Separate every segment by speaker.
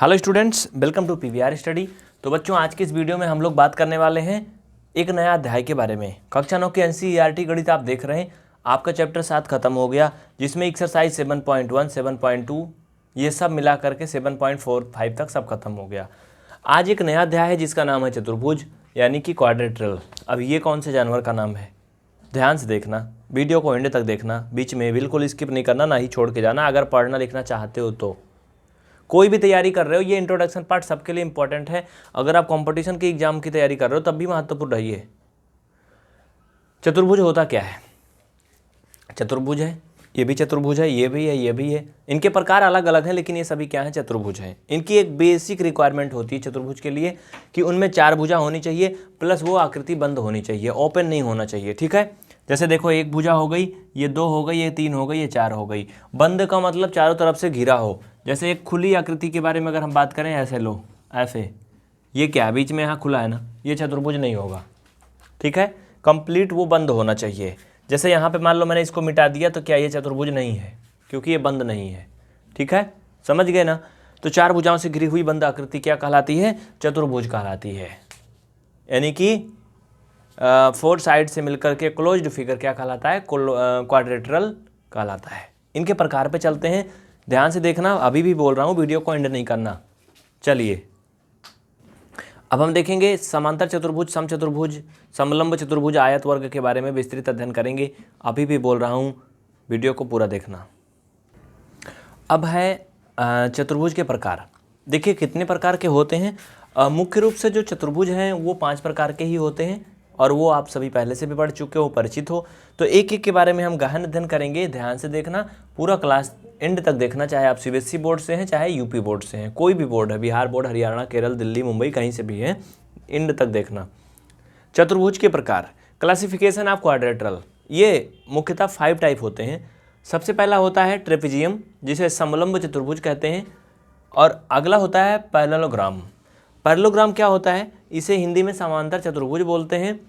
Speaker 1: Hello students, welcome to PVR study. तो बच्चों, आज के इस वीडियो में हम लोग बात करने वाले हैं एक नया अध्याय के बारे में। कक्षा 9 के एनसीईआरटी गणित आप देख रहे हैं। आपका चैप्टर 7 खत्म हो गया, जिसमें एक्सरसाइज 7.1, 7.2 ये सब मिला करके 7.45 तक सब खत्म हो गया। आज एक नया अध्याय है जिसका नाम है चतुर्भुज यानी कि क्वाड्रिलेटरल। अब ये कौन से जानवर का नाम है, ध्यान से देखना, वीडियो को एंड तक देखना, बीच में बिल्कुल स्किप नहीं करना, ना ही छोड़ के जाना। अगर पढ़ना लिखना चाहते हो तो कोई भी तैयारी कर रहे हो, ये इंट्रोडक्शन पार्ट सबके लिए इंपॉर्टेंट है। अगर आप कंपटीशन के एग्जाम की तैयारी कर रहे हो तब भी महत्वपूर्ण रहिए। चतुर्भुज होता क्या है? चतुर्भुज है, ये भी चतुर्भुज है, ये भी है, ये भी है। इनके प्रकार अलग अलग हैं, लेकिन ये सभी क्या है? चतुर्भुज हैं। इनकी एक बेसिक रिक्वायरमेंट होती है चतुर्भुज के लिए कि उनमें 4 भुजा होनी चाहिए, प्लस वो आकृति बंद होनी चाहिए, ओपन नहीं होना चाहिए। ठीक है, जैसे देखो, एक भुजा हो गई, ये 2 हो गई, ये 3 हो गई, ये 4 हो गई। बंद का मतलब चारों तरफ से घिरा हो। जैसे एक खुली आकृति के बारे में अगर हम बात करें, ऐसे लो, ऐसे, ये क्या है? बीच में यहाँ खुला है ना, ये चतुर्भुज नहीं होगा। ठीक है, कंप्लीट वो बंद होना चाहिए। जैसे यहाँ पे मान लो मैंने इसको मिटा दिया, तो क्या ये चतुर्भुज नहीं है? क्योंकि ये बंद नहीं है। ठीक है, समझ गए ना? तो 4 भुजाओं से घिरी हुई बंद आकृति क्या कहलाती है? चतुर्भुज कहलाती है। यानी कि 4 साइड से मिलकर के क्लोज्ड फिगर क्या कहलाता है? क्वाड्रिलेटरल कहलाता है। इनके प्रकार पे चलते हैं, ध्यान से देखना। अभी भी बोल रहा हूँ, वीडियो को एंड नहीं करना। चलिए, अब हम देखेंगे समांतर चतुर्भुज, समचतुर्भुज, समलंब चतुर्भुज, आयत वर्ग के बारे में विस्तृत अध्ययन करेंगे। अभी भी बोल रहा हूँ, वीडियो को पूरा देखना। अब है चतुर्भुज के प्रकार। देखिए कितने प्रकार के होते हैं। मुख्य रूप से जो चतुर्भुज हैं वो 5 प्रकार के ही होते हैं, और वो आप सभी पहले से भी पढ़ चुके हो, परिचित हो। तो एक एक के बारे में हम गहन अध्ययन करेंगे। ध्यान से देखना, पूरा क्लास एंड तक देखना। चाहे आप सीबीएसई बोर्ड से हैं, चाहे यूपी बोर्ड से हैं, कोई भी बोर्ड है, बिहार बोर्ड, हरियाणा, केरल, दिल्ली, मुंबई, कहीं से भी है, एंड तक देखना। चतुर्भुज के प्रकार, क्लासिफिकेशन ऑफ क्वाड्रिलेटरल। ये मुख्यतः 5 टाइप होते हैं। सबसे पहला होता है ट्रेपेजियम, जिसे समलंब चतुर्भुज कहते हैं, और अगला होता है पैरेललोग्राम। पैरेललोग्राम क्या होता है? इसे हिंदी में समांतर चतुर्भुज बोलते हैं।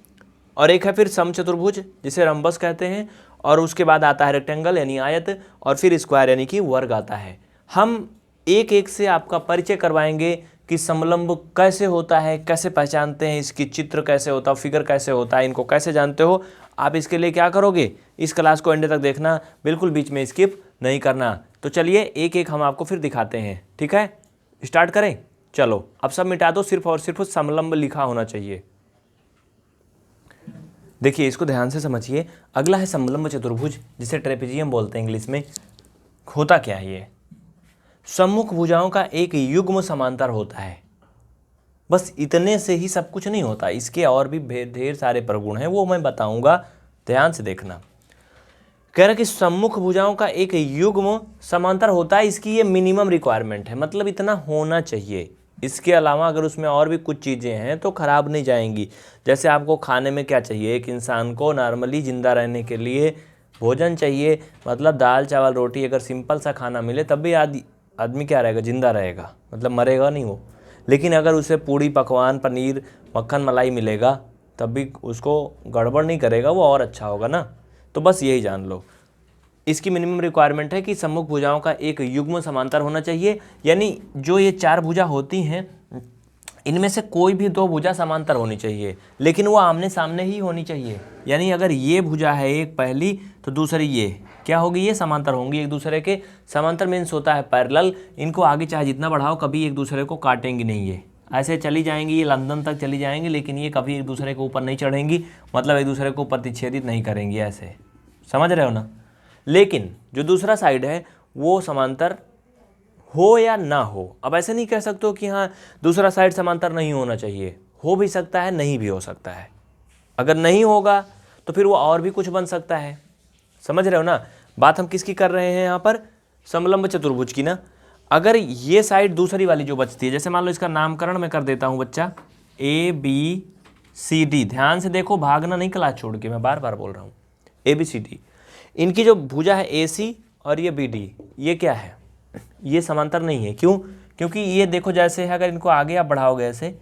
Speaker 1: और एक है फिर समचतुर्भुज, जिसे रंबस कहते हैं, और उसके बाद आता है रेक्टेंगल यानी आयत, और फिर स्क्वायर यानी कि वर्ग आता है। हम एक एक से आपका परिचय करवाएंगे कि समलंब कैसे होता है, कैसे पहचानते हैं, इसकी चित्र कैसे होता है, फिगर कैसे होता है, इनको कैसे जानते हो। आप इसके लिए क्या करोगे? इस क्लास को एंड तक देखना, बिल्कुल बीच में स्किप नहीं करना। तो चलिए एक एक हम आपको फिर दिखाते हैं। ठीक है, स्टार्ट करें। चलो, अब सब मिटा दो, सिर्फ और सिर्फ समलंब लिखा होना चाहिए। देखिए, इसको ध्यान से समझिए। अगला है समलंब चतुर्भुज, जिसे ट्रेपेजियम बोलते हैं इंग्लिश में। होता क्या है ये? सम्मुख भुजाओं का एक युग्म समांतर होता है। बस इतने से ही सब कुछ नहीं होता, इसके और भी ढेर सारे प्रगुण हैं, वो मैं बताऊंगा, ध्यान से देखना। कह रहा कि सम्मुख भुजाओं का एक युग्म समांतर होता है, इसकी ये मिनिमम रिक्वायरमेंट है, मतलब इतना होना चाहिए। इसके अलावा अगर उसमें और भी कुछ चीज़ें हैं तो खराब नहीं जाएंगी। जैसे आपको खाने में क्या चाहिए? एक इंसान को नॉर्मली ज़िंदा रहने के लिए भोजन चाहिए, मतलब दाल चावल रोटी। अगर सिंपल सा खाना मिले तब भी आदमी क्या रहेगा? ज़िंदा रहेगा, मतलब मरेगा नहीं वो। लेकिन अगर उसे पूड़ी पकवान, पनीर, मक्खन, मलाई मिलेगा तब भी उसको गड़बड़ नहीं करेगा, वो और अच्छा होगा ना। तो बस यही जान लो, इसकी मिनिमम रिक्वायरमेंट है कि सम्मुख भुजाओं का एक युग्म समांतर होना चाहिए। यानी जो ये 4 भुजा होती हैं, इनमें से कोई भी 2 भुजा समांतर होनी चाहिए, लेकिन वो आमने सामने ही होनी चाहिए। यानी अगर ये भुजा है एक पहली, तो दूसरी ये क्या होगी? ये समांतर होंगी एक दूसरे के। समांतर मीन्स होता है पैरेलल। इनको आगे चाहे जितना बढ़ाओ, कभी एक दूसरे को काटेंगी नहीं। ये ऐसे चली जाएंगी, ये लंदन तक चली जाएंगी, लेकिन ये कभी एक दूसरे के ऊपर नहीं चढ़ेंगी, मतलब एक दूसरे को प्रतिच्छेदित नहीं करेंगी। ऐसे समझ रहे हो ना? लेकिन जो दूसरा साइड है वो समांतर हो या ना हो। अब ऐसे नहीं कह सकते हो कि हाँ दूसरा साइड समांतर नहीं होना चाहिए। हो भी सकता है, नहीं भी हो सकता है। अगर नहीं होगा तो फिर वो और भी कुछ बन सकता है। समझ रहे हो ना? बात हम किसकी कर रहे हैं यहाँ पर? समलंब चतुर्भुज की ना। अगर ये साइड दूसरी वाली जो बचती है, जैसे मान लो इसका नामकरण मैं कर देता हूँ बच्चा, ABCD। ध्यान से देखो, भागना नहीं क्लास छोड़ के, मैं बार बार बोल रहा हूँ। ABCD, इनकी जो भुजा है AC और ये BD, ये क्या है? ये समांतर नहीं है। क्यों? क्योंकि ये देखो जैसे है, अगर इनको आगे आप बढ़ाओगे, ऐसे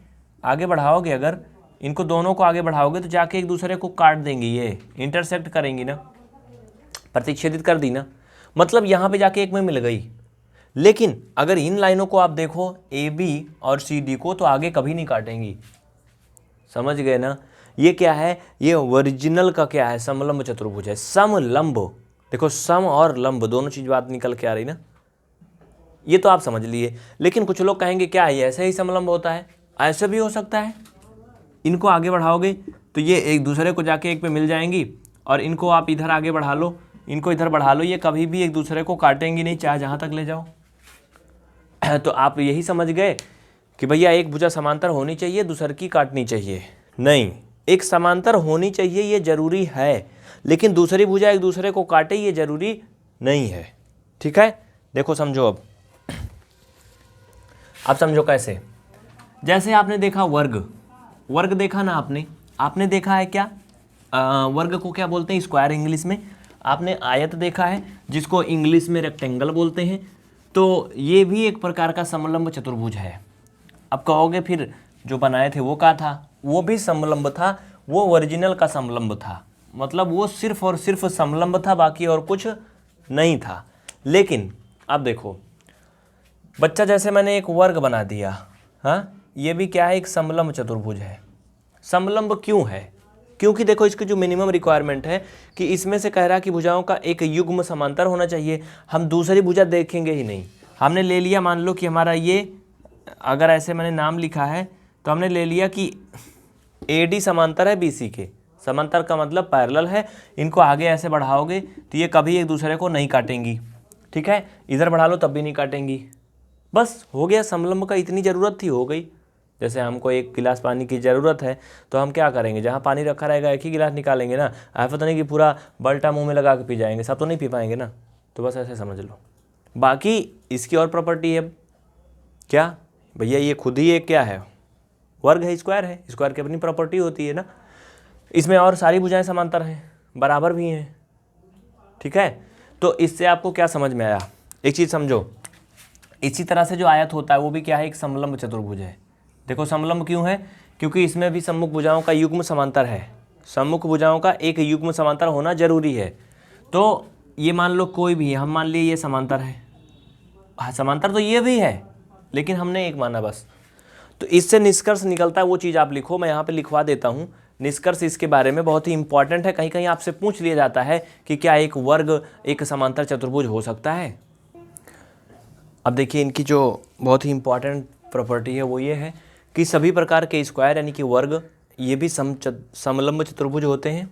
Speaker 1: आगे बढ़ाओगे, अगर इनको दोनों को आगे बढ़ाओगे तो जाके एक दूसरे को काट देंगी, ये इंटरसेक्ट करेंगी ना, प्रतिच्छेदित कर दी ना। मतलब यहाँ पे जाके एक में मिल गई। लेकिन अगर इन लाइनों को आप देखो ए बी और सी डी को, तो आगे कभी नहीं काटेंगी। समझ गए ना? ये क्या है, ये ओरिजिनल का क्या है, समलंब चतुर्भुज है। समलंब, देखो सम और लंब दोनों चीज बात निकल के आ रही ना, ये तो आप समझ लिए। लेकिन कुछ लोग कहेंगे क्या ये ऐसे ही समलंब होता है? ऐसे भी हो सकता है। इनको आगे बढ़ाओगे तो ये एक दूसरे को जाके एक पे मिल जाएंगी, और इनको आप इधर आगे बढ़ा लो, इनको इधर बढ़ा लो, ये कभी भी एक दूसरे को काटेंगी नहीं, चाहे जहाँ तक ले जाओ। तो आप यही समझ गए कि भैया एक भुजा समांतर होनी चाहिए, दूसर की काटनी चाहिए? नहीं, एक समांतर होनी चाहिए ये जरूरी है, लेकिन दूसरी भुजा एक दूसरे को काटे ये जरूरी नहीं है। ठीक है, देखो समझो। अब समझो कैसे। जैसे आपने देखा वर्ग, वर्ग देखा ना आपने देखा है क्या, वर्ग को क्या बोलते हैं स्क्वायर इंग्लिश में। आपने आयत देखा है जिसको इंग्लिश में रेक्टेंगल बोलते हैं। तो ये भी एक प्रकार का समलंब चतुर्भुज है। अब कहोगे फिर जो बनाए थे वो क्या था? वो भी समलंब था, वो ओरिजिनल का समलंब था, मतलब वो सिर्फ और सिर्फ समलंब था, बाकी और कुछ नहीं था। लेकिन अब देखो बच्चा, जैसे मैंने एक वर्ग बना दिया, हाँ, ये भी क्या है, एक समलंब चतुर्भुज है। समलंब क्यों है? क्योंकि देखो इसकी जो मिनिमम रिक्वायरमेंट है कि इसमें से कह रहा है कि भुजाओं का एक युग्म समांतर होना चाहिए। हम दूसरी भुजा देखेंगे ही नहीं। हमने ले लिया, मान लो कि हमारा ये, अगर ऐसे मैंने नाम लिखा है तो हमने ले लिया कि AD समांतर है BC के। समांतर का मतलब पैरेलल है। इनको आगे ऐसे बढ़ाओगे तो ये कभी एक दूसरे को नहीं काटेंगी। ठीक है, इधर बढ़ा लो तब भी नहीं काटेंगी। बस हो गया, समलंब का इतनी ज़रूरत थी, हो गई। जैसे हमको एक गिलास पानी की ज़रूरत है तो हम क्या करेंगे, जहाँ पानी रखा रहेगा एक ही गिलास निकालेंगे ना। ऐसा तो नहीं कि पूरा बल्टा मुंह में लगा के पी जाएंगे, सब तो नहीं पी पाएंगे ना। तो बस ऐसे समझ लो। बाकी इसकी और प्रॉपर्टी है क्या भैया, ये खुद ही एक क्या है, वर्ग है, स्क्वायर है। स्क्वायर की अपनी प्रॉपर्टी होती है ना। इसमें और सारी भुजाएं समांतर हैं, बराबर भी हैं। ठीक है, तो इससे आपको क्या समझ में आया? एक चीज़ समझो, इसी तरह से जो आयत होता है वो भी क्या है, एक समलंब चतुर्भुज है। देखो समलंब क्यों है, क्योंकि इसमें भी सम्मुख भुजाओं का युग्म समांतर है। सम्मुख भुजाओं का एक युग्म समांतर होना जरूरी है। तो ये मान लो कोई भी, हम मान लिए ये समांतर है, हाँ समांतर तो ये भी है, लेकिन हमने एक माना बस। तो इससे निष्कर्ष निकलता है, वो चीज़ आप लिखो, मैं यहाँ पे लिखवा देता हूँ। निष्कर्ष इसके बारे में बहुत ही इंपॉर्टेंट है, कहीं कहीं आपसे पूछ लिया जाता है कि क्या एक वर्ग एक समांतर चतुर्भुज हो सकता है। अब देखिए इनकी जो बहुत ही इंपॉर्टेंट प्रॉपर्टी है वो ये है कि सभी प्रकार के स्क्वायर यानी कि वर्ग ये भी समलंब चतुर्भुज होते हैं।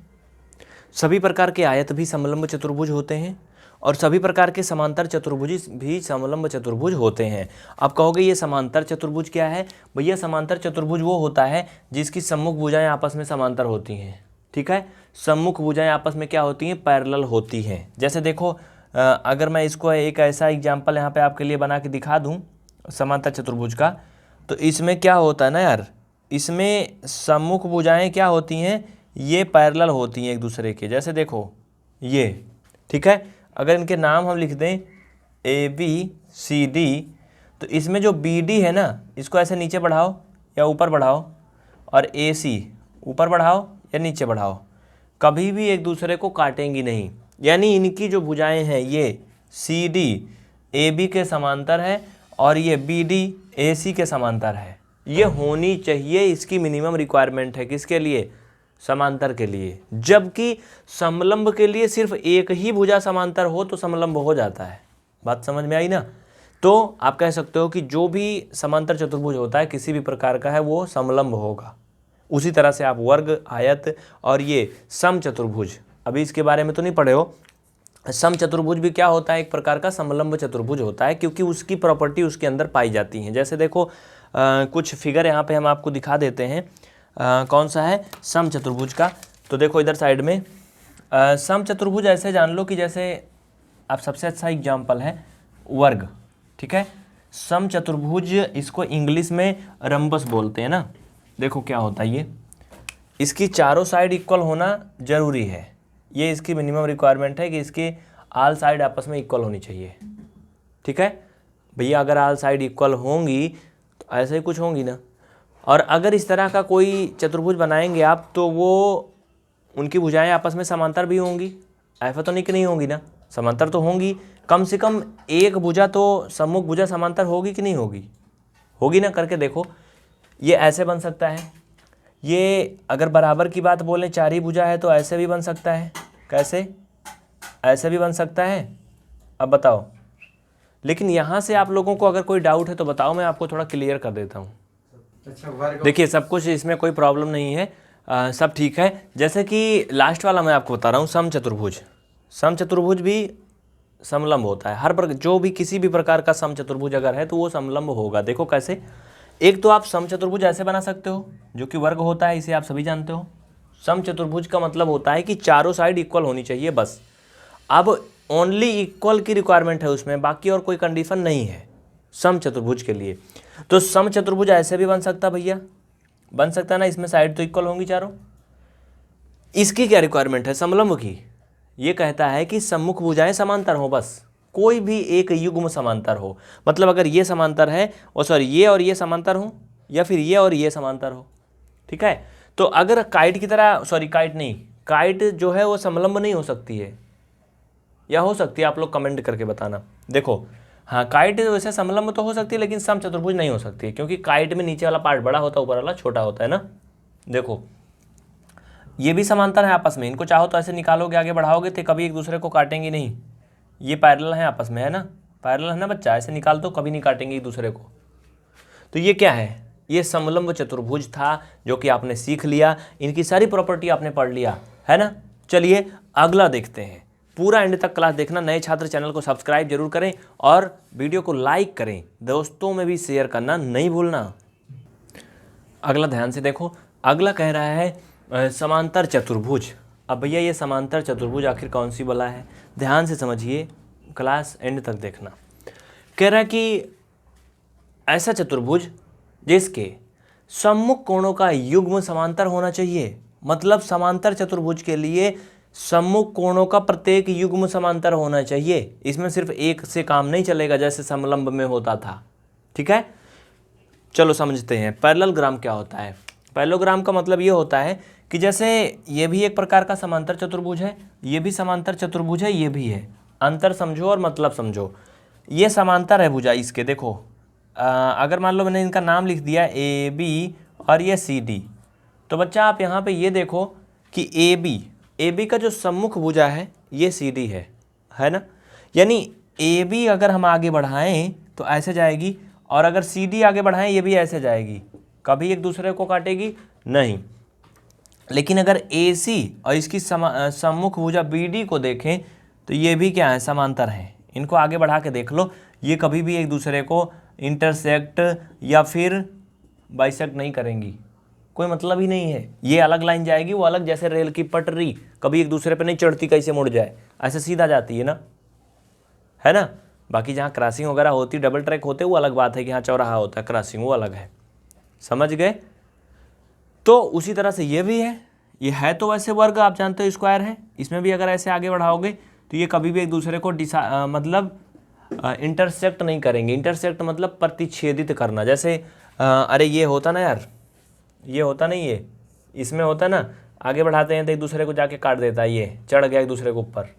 Speaker 1: सभी प्रकार के आयत भी समलंब चतुर्भुज होते हैं, और सभी प्रकार के समांतर चतुर्भुज भी समलंब चतुर्भुज होते हैं। आप कहोगे ये समांतर चतुर्भुज क्या है? भैया समांतर चतुर्भुज वो होता है जिसकी सम्मुख भुजाएं आपस में समांतर होती हैं। ठीक है, सम्मुख भुजाएं आपस में क्या होती हैं, पैरेलल होती हैं। जैसे देखो अगर मैं इसको एक ऐसा एग्जाम्पल यहाँ पे आपके लिए बना के दिखा दूँ समांतर चतुर्भुज का, तो इसमें क्या होता है ना यार, इसमें सम्मुख भुजाएं क्या होती हैं, ये पैरेलल होती हैं एक दूसरे के। जैसे देखो ये, ठीक है, अगर इनके नाम हम लिख दें ABCD, तो इसमें जो BD है ना, इसको ऐसे नीचे बढ़ाओ या ऊपर बढ़ाओ, और AC ऊपर बढ़ाओ या नीचे बढ़ाओ, कभी भी एक दूसरे को काटेंगी नहीं। यानी इनकी जो भुजाएं हैं ये CD AB के समांतर है और ये BD AC के समांतर है। ये होनी चाहिए, इसकी मिनिमम रिक्वायरमेंट है। किसके लिए? समांतर के लिए। जबकि समलंब के लिए सिर्फ एक ही भुजा समांतर हो तो समलंब हो जाता है। बात समझ में आई ना? तो आप कह सकते हो कि जो भी समांतर चतुर्भुज होता है किसी भी प्रकार का है वो समलंब होगा। उसी तरह से आप वर्ग, आयत और ये सम चतुर्भुज, अभी इसके बारे में तो नहीं पढ़े हो। सम चतुर्भुज भी क्या होता है, एक प्रकार का समलंब चतुर्भुज होता है, क्योंकि उसकी प्रॉपर्टी उसके अंदर पाई जाती हैं। जैसे देखो कुछ फिगर यहाँ पे हम आपको दिखा देते हैं। कौन सा है, सम चतुर्भुज का। तो देखो इधर साइड में सम चतुर्भुज ऐसे जान लो कि जैसे आप सबसे अच्छा एग्जाम्पल है वर्ग। ठीक है, सम चतुर्भुज इसको इंग्लिश में रंबस बोलते हैं ना। देखो क्या होता है, ये इसकी चारों साइड इक्वल होना जरूरी है। ये इसकी मिनिमम रिक्वायरमेंट है कि इसकी आल साइड आपस में इक्वल होनी चाहिए। ठीक है भैया, अगर आल साइड इक्वल होंगी तो ऐसे ही कुछ होंगी ना। और अगर इस तरह का कोई चतुर्भुज बनाएंगे आप तो वो उनकी भुजाएं आपस में समांतर भी होंगी। ऐसा तो नहीं कि नहीं होंगी ना, समांतर तो होंगी, कम से कम एक भुजा तो सम्मुख भुजा समांतर होगी कि नहीं होगी? होगी ना, करके देखो। ये ऐसे बन सकता है, ये अगर बराबर की बात बोलें 4 ही भुजा है तो ऐसे भी बन सकता है। कैसे? ऐसे भी बन सकता है। अब बताओ, लेकिन यहाँ से आप लोगों को अगर कोई डाउट है तो बताओ, मैं आपको थोड़ा क्लियर कर देता हूँ।
Speaker 2: अच्छा,
Speaker 1: देखिए सब कुछ इसमें कोई प्रॉब्लम नहीं है, सब ठीक है। जैसे कि लास्ट वाला मैं आपको बता रहा हूँ, समचतुर्भुज। समचतुर्भुज भी समलंब होता है। हर जो भी किसी भी प्रकार का समचतुर्भुज अगर है तो वो समलंब होगा। देखो कैसे, एक तो आप समचतुर्भुज ऐसे बना सकते हो जो कि वर्ग होता है, इसे आप सभी जानते हो। समचतुर्भुज का मतलब होता है कि चारों साइड इक्वल होनी चाहिए, बस। अब ओनली इक्वल की रिक्वायरमेंट है उसमें, बाकी और कोई कंडीशन नहीं है समचतुर्भुज के लिए। तो समचतुर्भुज ऐसे भी बन सकता भैया, बन सकता है ना, इसमें साइड तो इक्वल होंगी चारों। इसकी क्या रिक्वायरमेंट है समलंब की? ये कहता है कि सम्मुख भुजाएं समांतर हो, बस कोई भी एक युग्म समांतर हो। मतलब अगर ये समांतर है, और सॉरी ये और ये समांतर हो, या फिर ये और ये समांतर हो, ठीक है। तो अगर काइट की तरह, सॉरी काइट नहीं, काइट जो है वो समलंब नहीं हो सकती है, या हो सकती है? आप लोग कमेंट करके बताना। देखो हाँ, काइट वैसे समलंब तो हो सकती है, लेकिन समचतुर्भुज नहीं हो सकती है, क्योंकि काइट में नीचे वाला पार्ट बड़ा होता है, ऊपर वाला छोटा होता है ना। देखो ये भी समांतर है आपस में, इनको चाहो तो ऐसे निकालोगे, आगे बढ़ाओगे तो कभी एक दूसरे को काटेंगे नहीं। ये पैरेलल है आपस में, है ना, पैरेलल है ना बच्चा, ऐसे निकाल दो, कभी नहीं काटेंगे एक दूसरे को। तो ये क्या है? ये समलंब चतुर्भुज था, जो कि आपने सीख लिया, इनकी सारी प्रॉपर्टी आपने पढ़ लिया, है ना। चलिए अगला देखते हैं, पूरा एंड तक क्लास देखना। नए छात्र चैनल को सब्सक्राइब जरूर करें और वीडियो को लाइक करें, दोस्तों में भी शेयर करना नहीं भूलना। अगला ध्यान से देखो, अगला कह रहा है समांतर चतुर्भुज। अब भैया ये समांतर चतुर्भुज आखिर कौन सी बला है? ध्यान से समझिए, क्लास एंड तक देखना। कह रहा है कि ऐसा चतुर्भुज जिसके सम्मुख कोणों का युग्म समांतर होना चाहिए। मतलब समांतर चतुर्भुज के लिए सम्मुख कोणों का प्रत्येक युग्म समांतर होना चाहिए। इसमें सिर्फ एक से काम नहीं चलेगा जैसे समलंब में होता था, ठीक है। चलो समझते हैं पैरेललोग्राम क्या होता है। पैरेललोग्राम का मतलब ये होता है कि जैसे ये भी एक प्रकार का समांतर चतुर्भुज है, ये भी समांतर चतुर्भुज है, ये भी है। अंतर समझो और मतलब समझो। ये समांतर है भुजा इसके, देखो अगर मान लो मैंने इनका नाम लिख दिया ए बी और ये सी डी, तो बच्चा आप यहाँ पे ये देखो कि ए बी का जो सम्मुख भुजा है ये सी डी है ना। यानी ए बी अगर हम आगे बढ़ाएं तो ऐसे जाएगी, और अगर सी डी आगे बढ़ाएं ये भी ऐसे जाएगी, कभी एक दूसरे को काटेगी नहीं। लेकिन अगर ए सी और इसकी सम्मुख भुजा बी डी को देखें तो ये भी क्या है, समांतर हैं। इनको आगे बढ़ा के देख लो, ये कभी भी एक दूसरे को इंटरसेक्ट या फिर बाइसेक्ट नहीं करेंगी, कोई मतलब ही नहीं है। ये अलग लाइन जाएगी, वो अलग, जैसे रेल की पटरी कभी एक दूसरे पे नहीं चढ़ती, कैसे मुड़ जाए, ऐसे सीधा जाती है ना। बाकी जहाँ क्रॉसिंग वगैरह होती, डबल ट्रैक होते, वो अलग बात है कि हाँ चौराहा होता है, क्रॉसिंग वो अलग है, समझ गए। तो उसी तरह से ये भी है, ये है तो वैसे वर्ग आप जानते हो स्क्वायर है, इसमें भी अगर ऐसे आगे बढ़ाओगे तो ये कभी भी एक दूसरे को मतलब इंटरसेक्ट नहीं करेंगे। इंटरसेक्ट मतलब प्रतिच्छेदित करना, जैसे अरे ये होता ना यार, ये होता नहीं, ये इसमें होता ना, आगे बढ़ाते हैं तो एक दूसरे को जाके काट देता है, ये चढ़ गया एक दूसरे के ऊपर,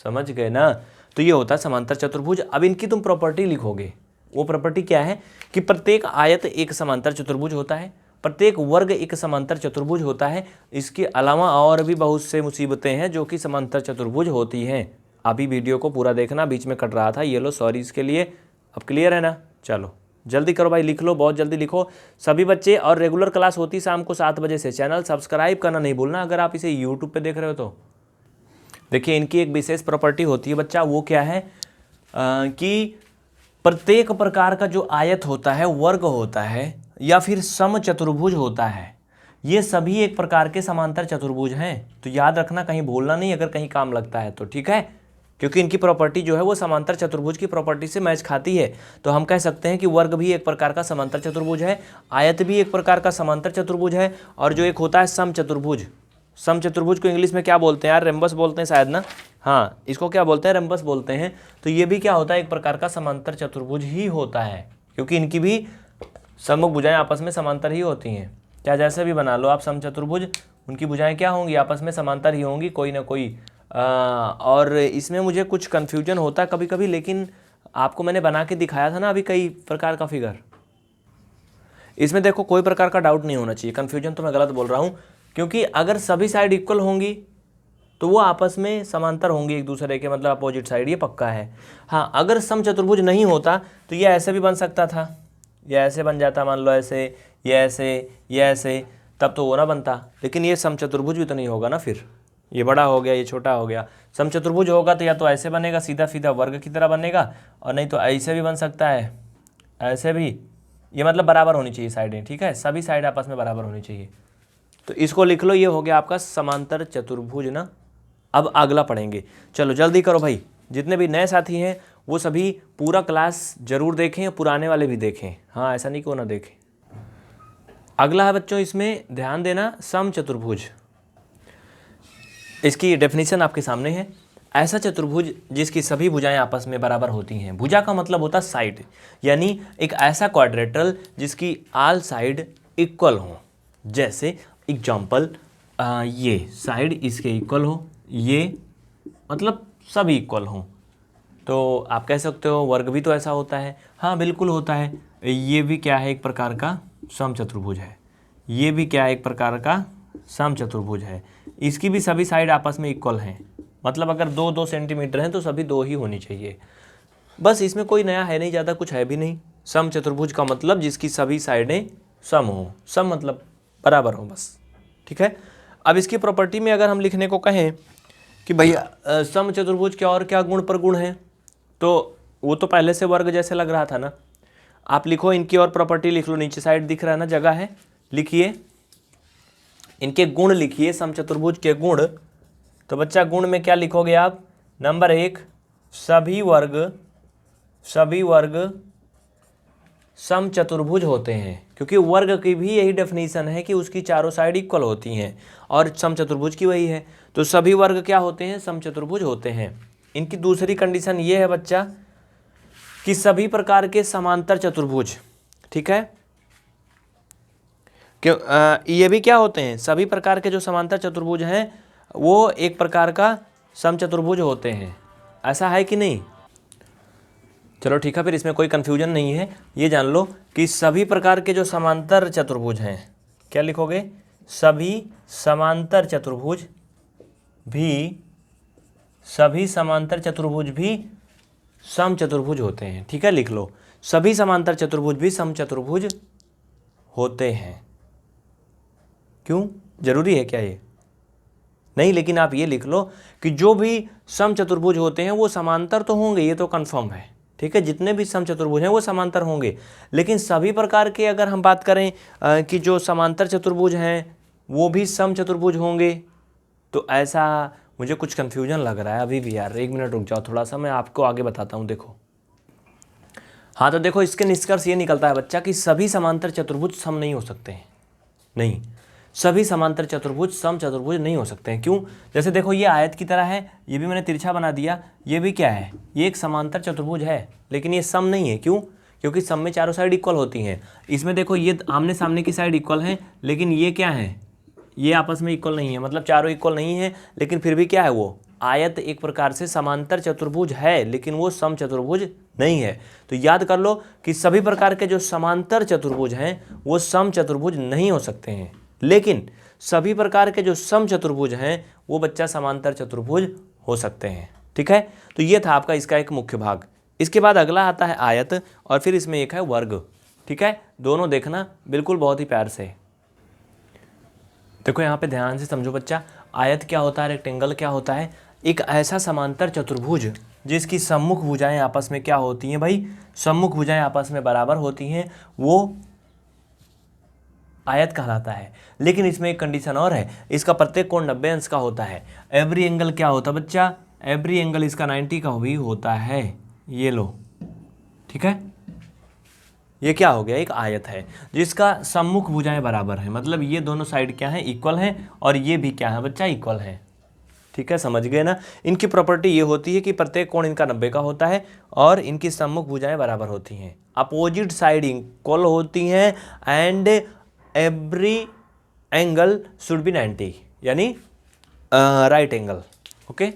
Speaker 1: समझ गए ना। तो ये होता है समांतर चतुर्भुज। अब इनकी तुम प्रॉपर्टी लिखोगे, वो प्रॉपर्टी क्या है कि प्रत्येक आयत एक समांतर चतुर्भुज होता है, प्रत्येक वर्ग एक समांतर चतुर्भुज होता है। इसके अलावा और भी बहुत से मुसीबतें हैं जो कि समांतर चतुर्भुज होती हैं। अभी वीडियो को पूरा देखना, बीच में कट रहा था, ये लो सॉरी इसके लिए। अब क्लियर है ना? चलो जल्दी करो भाई, लिख लो, बहुत जल्दी लिखो सभी बच्चे। और रेगुलर क्लास होती शाम को 7 बजे से। चैनल सब्सक्राइब करना नहीं भूलना अगर आप इसे यूट्यूब पे देख रहे हो तो। देखिए इनकी एक विशेष प्रॉपर्टी होती है बच्चा, वो क्या है कि प्रत्येक प्रकार का जो आयत होता है, वर्ग होता है या फिर समचतुर्भुज होता है, ये सभी एक प्रकार के समांतर चतुर्भुज हैं। तो याद रखना, कहीं भूलना नहीं अगर कहीं काम लगता है तो, ठीक है। क्योंकि इनकी प्रॉपर्टी जो है वो समांतर चतुर्भुज की प्रॉपर्टी से मैच खाती है। तो हम कह सकते हैं कि वर्ग भी एक प्रकार का समांतर चतुर्भुज है, आयत भी एक प्रकार का समांतर चतुर्भुज है, और जो एक होता है समचतुर्भुज, समचतुर्भुज को इंग्लिश में क्या बोलते हैं यार, रेम्बस बोलते हैं शायद ना, हाँ इसको क्या बोलते हैं, रेम्बस बोलते हैं। तो ये भी क्या होता है, एक प्रकार का समांतर चतुर्भुज ही होता है, क्योंकि इनकी भी सम्मुख भुजाएं आपस में समांतर ही होती हैं। क्या जैसे भी बना लो आप समचतुर्भुज, उनकी भुजाएं क्या होंगी, आपस में समांतर ही होंगी, कोई ना कोई और इसमें मुझे कुछ कन्फ्यूजन होता है कभी कभी, लेकिन आपको मैंने बना के दिखाया था ना अभी कई प्रकार का फिगर, इसमें देखो कोई प्रकार का डाउट नहीं होना चाहिए। कन्फ्यूजन तो मैं गलत बोल रहा हूँ, क्योंकि अगर सभी साइड इक्वल होंगी तो वो आपस में समांतर होंगी एक दूसरे के, मतलब अपोजिट साइड, ये पक्का है। हाँ, अगर समचतुर्भुज नहीं होता तो ये ऐसे भी बन सकता था, ये ऐसे बन जाता, मान लो ऐसे, ये ऐसे, ये ऐसे, तब तो वो ना बनता। लेकिन ये समचतुर्भुज भी तो नहीं होगा ना, फिर ये बड़ा हो गया, ये छोटा हो गया। समचतुर्भुज होगा तो या तो ऐसे बनेगा, सीधा सीधा वर्ग की तरह बनेगा, और नहीं तो ऐसे भी बन सकता है, ऐसे भी। ये मतलब बराबर होनी चाहिए साइडें, ठीक है, सभी साइड आपस में बराबर होनी चाहिए। तो इसको लिख लो, ये हो गया आपका समांतर चतुर्भुज ना। अब अगला पढ़ेंगे, चलो जल्दी करो भाई। जितने भी नए साथी हैं वो सभी पूरा क्लास जरूर देखें, पुराने वाले भी देखें, हाँ ऐसा नहीं कि वो ना देखें। अगला है बच्चों, इसमें ध्यान देना, समचतुर्भुज। इसकी डेफिनेशन आपके सामने है। ऐसा चतुर्भुज जिसकी सभी भुजाएं आपस में बराबर होती हैं। भुजा का मतलब होता है साइड, यानी एक ऐसा क्वाड्रेटल जिसकी ऑल साइड इक्वल हो। जैसे एग्जाम्पल, ये साइड इसके इक्वल हो, ये मतलब सभी इक्वल हो। तो आप कह सकते हो वर्ग भी तो ऐसा होता है, हाँ बिल्कुल होता है। ये भी क्या है, एक प्रकार का समचतुर्भुज है। ये भी क्या है, एक प्रकार का समचतुर्भुज है। इसकी भी सभी साइड आपस में इक्वल हैं, मतलब अगर 2-2 सेंटीमीटर हैं तो सभी 2 ही होनी चाहिए। बस इसमें कोई नया है नहीं, ज़्यादा कुछ है भी नहीं। समचतुर्भुज का मतलब जिसकी सभी साइडें सम हो, सम मतलब बराबर हो, बस, ठीक है। अब इसकी प्रॉपर्टी में अगर हम लिखने को कहें कि भैया समचतुर्भुज के और क्या गुण प्रगुण हैं, तो वो तो पहले से वर्ग जैसे लग रहा था ना। आप लिखो, इनकी और प्रॉपर्टी लिख लो, नीचे साइड दिख रहा है ना, जगह है, लिखिए इनके गुण, लिखिए समचतुर्भुज के गुण। तो बच्चा गुण में क्या लिखोगे आप, नंबर 1, सभी वर्ग समचतुर्भुज होते हैं, क्योंकि वर्ग की भी यही डेफिनेशन है कि उसकी चारों साइड इक्वल होती हैं, और समचतुर्भुज की वही है। तो सभी वर्ग क्या होते हैं, समचतुर्भुज होते हैं। इनकी दूसरी कंडीशन ये है बच्चा कि सभी प्रकार के समांतर चतुर्भुज, ठीक है, क्यों ये भी क्या होते हैं, सभी प्रकार के जो समांतर चतुर्भुज हैं वो एक प्रकार का समचतुर्भुज होते हैं। ऐसा है कि नहीं? चलो ठीक है, फिर इसमें कोई कन्फ्यूजन नहीं है। ये जान लो कि सभी प्रकार के जो समांतर चतुर्भुज हैं, क्या लिखोगे, सभी समांतर चतुर्भुज भी समचतुर्भुज होते हैं, ठीक है, लिख लो, सभी समांतर चतुर्भुज भी समचतुर्भुज होते हैं। क्यों, जरूरी है क्या ये? नहीं, लेकिन आप ये लिख लो कि जो भी समचतुर्भुज होते हैं वो समांतर तो होंगे, ये तो कंफर्म है, ठीक है। जितने भी समचतुर्भुज हैं वो समांतर होंगे, लेकिन सभी प्रकार के अगर हम बात करें कि जो समांतर चतुर्भुज हैं वो भी समचतुर्भुज होंगे, तो ऐसा मुझे कुछ कन्फ्यूजन लग रहा है अभी भी यार। 1 मिनट रुक जाओ थोड़ा सा, मैं आपको आगे बताता हूँ। देखो, हाँ, तो देखो इसके निष्कर्ष ये निकलता है बच्चा कि सभी समांतर चतुर्भुज सम नहीं हो सकते हैं। नहीं, सभी समांतर चतुर्भुज समचतुर्भुज नहीं हो सकते हैं। क्यों? जैसे देखो, ये आयत की तरह है, ये भी मैंने तिरछा बना दिया, ये भी क्या है, ये एक समांतर चतुर्भुज है, लेकिन ये सम नहीं है। क्यों? क्योंकि सम में चारों साइड इक्वल होती हैं। इसमें देखो, ये आमने सामने की साइड इक्वल हैं, लेकिन ये क्या है, ये आपस में इक्वल नहीं है, मतलब चारों इक्वल नहीं है, लेकिन फिर भी क्या है, वो आयत एक प्रकार से समांतर चतुर्भुज है, लेकिन वो समचतुर्भुज नहीं है। तो याद कर लो कि सभी प्रकार के जो समांतर चतुर्भुज हैं वो समचतुर्भुज नहीं हो सकते हैं, लेकिन सभी प्रकार के जो समचतुर्भुज हैं वो बच्चा समांतर चतुर्भुज हो सकते हैं, ठीक है। तो ये था आपका इसका एक मुख्य भाग। इसके बाद अगला आता है आयत, और फिर इसमें एक है वर्ग, ठीक है। दोनों देखना बिल्कुल बहुत ही प्यार से। देखो यहाँ पे ध्यान से समझो बच्चा, आयत क्या होता है, रेक्टेंगल क्या होता है, एक ऐसा समांतर चतुर्भुज जिसकी सम्मुख भुजाएं आपस में क्या होती हैं भाई, सम्मुख भुजाएं आपस में बराबर होती हैं, वो आयत कहलाता है। लेकिन इसमें एक कंडीशन और है, इसका प्रत्येक कोण 90 अंश का होता है। एवरी एंगल क्या होता है बच्चा, एवरी एंगल इसका 90 का भी होता है। ये लो, ठीक है, ये क्या हो गया, एक आयत है जिसका सम्मुख भुजाएं बराबर है, मतलब ये दोनों साइड क्या है, इक्वल है, और ये भी क्या है बच्चा, इक्वल है, ठीक है, समझ गए ना। इनकी प्रॉपर्टी ये होती है कि प्रत्येक कोण इनका 90 का होता है और इनकी सम्मुख भुजाएं बराबर होती हैं, अपोजिट साइड इक्वल होती हैं, and every angle should be 90, यानी राइट एंगल ओके,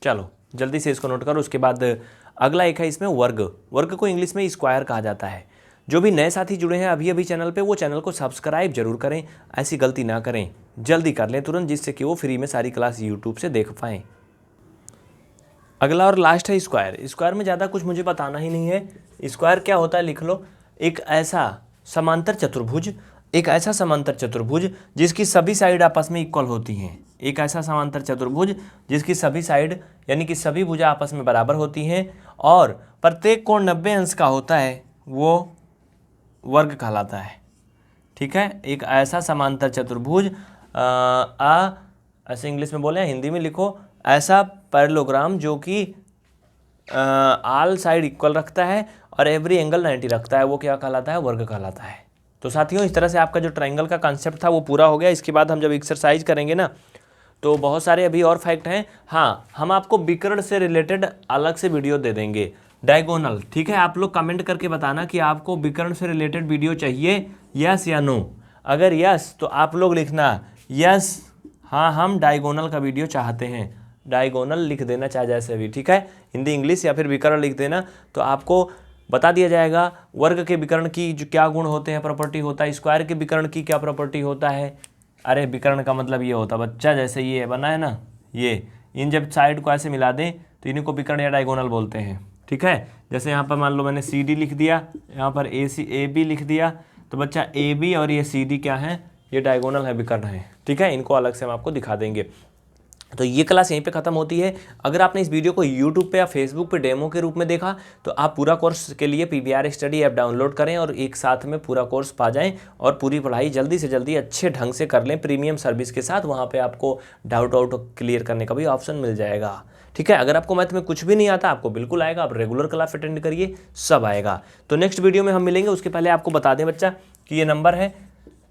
Speaker 1: चलो जल्दी से इसको नोट करो। उसके बाद अगला एक है इसमें वर्ग। वर्ग को इंग्लिश में स्क्वायर कहा जाता है। जो भी नए साथी जुड़े हैं अभी अभी चैनल पे, वो चैनल को सब्सक्राइब जरूर करें। ऐसी गलती ना करें, जल्दी कर लें तुरंत, जिससे कि वो फ्री में सारी क्लास यूट्यूब से देख पाएँ। अगला और लास्ट है स्क्वायर। स्क्वायर में ज़्यादा कुछ मुझे बताना ही नहीं है। स्क्वायर क्या होता है लिख लो, एक ऐसा समांतर चतुर्भुज, एक ऐसा समांतर चतुर्भुज जिसकी सभी साइड आपस में इक्वल होती हैं। एक ऐसा समांतर चतुर्भुज जिसकी सभी साइड यानी कि सभी भुजा आपस में बराबर होती हैं और प्रत्येक कोण 90 अंश का होता है, वो वर्ग कहलाता है। ठीक है, एक ऐसा समांतर चतुर्भुज ऐसे इंग्लिश में बोले, हिंदी में लिखो, ऐसा पैरेललोग्राम जो कि ऑल साइड इक्वल रखता है और एवरी एंगल 90 रखता है, वो क्या कहलाता है? वर्ग कहलाता है। तो साथियों, इस तरह से आपका जो ट्रायंगल का कॉन्सेप्ट था वो पूरा हो गया। इसके बाद हम जब एक्सरसाइज करेंगे ना, तो बहुत सारे अभी और फैक्ट हैं। हाँ, हम आपको विकर्ण से रिलेटेड अलग से वीडियो दे देंगे, डायगोनल। ठीक है, आप लोग कमेंट करके बताना कि आपको विकर्ण से रिलेटेड वीडियो चाहिए, यस या नो। अगर यस तो आप लोग लिखना यस, हाँ हम डायगोनल का वीडियो चाहते हैं। डायगोनल लिख देना चाहे जैसे भी, ठीक है, हिंदी इंग्लिश या फिर विकर्ण लिख देना, तो आपको बता दिया जाएगा वर्ग के विकर्ण की जो क्या गुण होते हैं, प्रॉपर्टी होता है, स्क्वायर के विकर्ण की क्या प्रॉपर्टी होता है। अरे विकर्ण का मतलब ये होता है बच्चा, जैसे ये बना है ना, ये इन जब साइड को ऐसे मिला दें तो इन्हीं को विकर्ण या डायगोनल बोलते हैं। ठीक है, जैसे यहाँ पर मान लो मैंने सी डी लिख दिया, यहाँ पर ए बी लिख दिया, तो बच्चा ए बी और ये सी डी क्या है? ये डायगोनल है, विकर्ण है। ठीक है, इनको अलग से हम आपको दिखा देंगे। तो ये क्लास यहीं पे ख़त्म होती है। अगर आपने इस वीडियो को YouTube पे या Facebook पे डेमो के रूप में देखा, तो आप पूरा कोर्स के लिए PVR स्टडी ऐप डाउनलोड करें और एक साथ में पूरा कोर्स पा जाएं और पूरी पढ़ाई जल्दी से जल्दी अच्छे ढंग से कर लें प्रीमियम सर्विस के साथ। वहाँ पे आपको डाउट क्लियर करने का भी ऑप्शन मिल जाएगा। ठीक है, अगर आपको मैथ में कुछ भी नहीं आता, आपको बिल्कुल आएगा, आप रेगुलर क्लास अटेंड करिए, सब आएगा। तो नेक्स्ट वीडियो में हम मिलेंगे। उसके पहले आपको बता दें बच्चा कि ये नंबर है,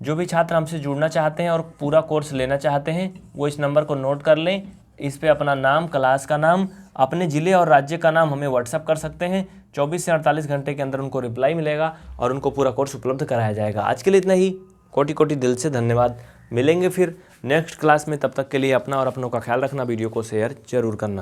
Speaker 1: जो भी छात्र हमसे जुड़ना चाहते हैं और पूरा कोर्स लेना चाहते हैं, वो इस नंबर को नोट कर लें। इस पे अपना नाम, क्लास का नाम, अपने ज़िले और राज्य का नाम हमें व्हाट्सअप कर सकते हैं। 24 से 48 घंटे के अंदर उनको रिप्लाई मिलेगा और उनको पूरा कोर्स उपलब्ध कराया जाएगा। आज के लिए इतना ही। कोटि कोटि दिल से धन्यवाद। मिलेंगे फिर नेक्स्ट क्लास में। तब तक के लिए अपना और अपनों का ख्याल रखना। वीडियो को शेयर जरूर करना।